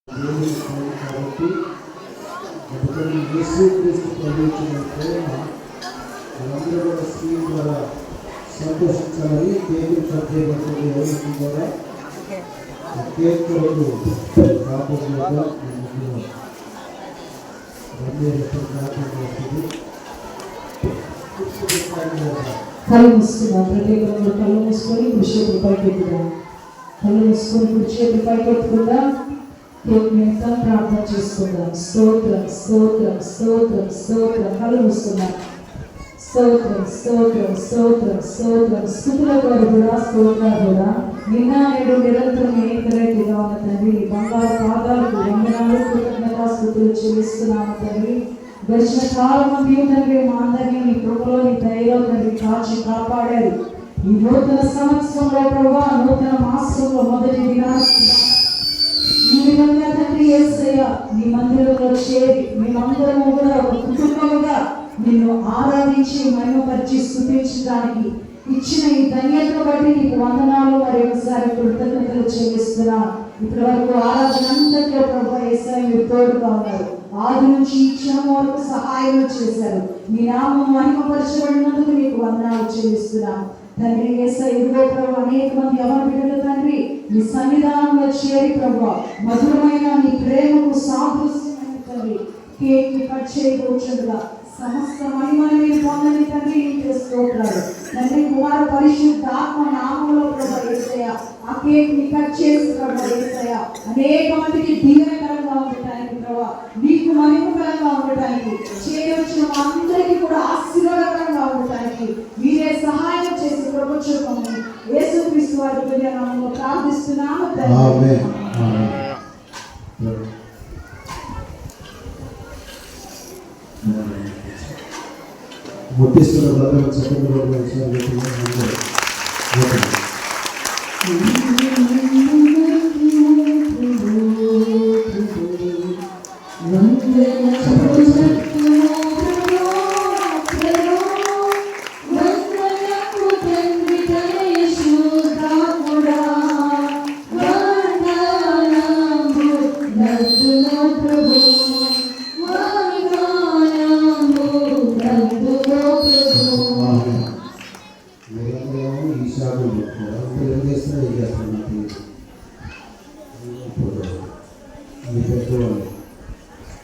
కాబట్టి అందుకని యేసుక్రీస్తు ప్రవేశించిన ప్రేమ అందరూ కూడా స్క్రీన్ ద్వారా సంతోషించాలని దేవుని ప్రత్యేకమైన ఎవరికి కూడా కేక్ కొరకు కాకపోతే కళ్ళు మూసుకున్నాం. ప్రత్యేకంగా కళ్ళు మూసుకొని కుడిచేతులు పైకెత్తుదాం. కళ్ళు మూసుకొని కుడిచేతులు పైకెత్తుకుందాం. కేక్ ప్రార్థన చేసుకుందాం. స్తోత్రం స్తోత్రం స్తోత్రం స్తోత్రం. కళ్ళు మూసుకున్నాం. స్తోత్రం స్తోత్రం స్తోత్రం స్తోత్రం. స్తుతుల కూడా స్తోత్రాలు కూడా నిన్న నేడు నిరంతరం ఏకరైతుగా ఉన్న తండ్రి బంగారు పాదాలకు వందనాలు కృతజ్ఞతాస్తుతులు చెల్లిస్తున్నాము తండ్రి. గడిచిన కాలం తండ్రి మా అందరినీ నీ కృపలో నీ దయలో తండ్రి కాచి కాపాడారు. ఈ నూతన సంవత్సరంలో ప్రభా నూతన మాసంలో మొదటి దినాన్ని ఈ విధంగా తండ్రి యేసయ్య నీ మందిరంలో చేరి మేమందరము కూడా ఒక కుటుంబముగా నిన్ను ఆరాధించి మహిమపరిచి స్తుతించడానికి ఇచ్చిన ఈ ధన్యతను బట్టి నీకు వందనాలు మరి ఒకసారి కృతజ్ఞతలు చెల్లిస్తున్నాను. ఇప్పటి వరకు ఆరాధన అంతట్లో ప్రభు యేసయ్య మీరు తోడుగా ఉన్నారు. ఆది నుంచి ఈ క్షణం వరకు సహాయం చేశారు. మీ నామం మహిమపరచబడినందుకు నీకు వందనాలు చెల్లిస్తున్నాను తండ్రి. యేసయ్య ఇదిగో ప్రభు అనేక మంది ఎవరి బిడ్డలు తండ్రి నీ సన్నిధానంలో చేరి ప్రభు మధురమైన నీ ప్రేమకు సాదృశ్యమైన తండ్రి కేక్ ని కట్ చేయబోచుండగా సమస్త మహిమని మీరు పొందని తండ్రి నీకు స్తోత్రాలు తండ్రి. కుమార పరిశుద్ధాత్మ నామంలో ప్రభు యేసయ్య ఆ కేక్ ని కట్ చేసి ప్రభు యేసయ్య అనేక మందికి దీవెనకరంగా ఉండటానికి ప్రభు నీకు మహిమకరంగా ఉండటానికి చేయవచ్చిన అందరికీ కూడా ఆశీర్వాదకరంగా ఉండటానికి మీరే సహాయం చేసి ప్రభుత్వం యేసుక్రీస్తు వారి దివ్య నామములో ప్రార్థిస్తున్నాము తండ్రి. ముట్టిస్తున్న బ్రదర్ చక్కగా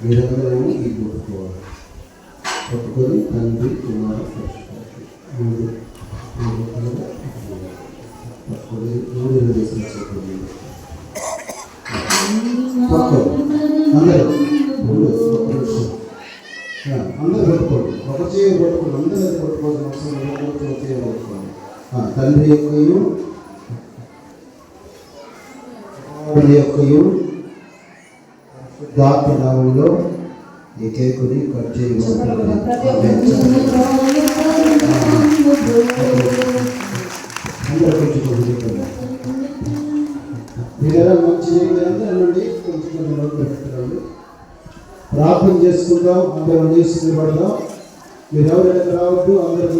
మీరందరూ ఈ కొట్టుకోవాలి. కొట్టుకొని తండ్రి కుమార పట్టుకొని మూడు తీసుకొచ్చేది అందరూ కొట్టుకోండి. ఒక చేయ కొట్టుకోండి. అందరూ కొట్టుకోవాల్సిన అవసరం చేయ కొట్టుకోండి. తండ్రి యొక్కయు దాతనామంలో ఈ కేకుని కట్ చేయబోతుంది. మీరెలా మంచి అందరూ కొంచెం ప్రార్థన చేసుకుందాం. అందరం తీసుకుని పడదాం. మీరు ఎవరైనా రావద్దు. అందరూ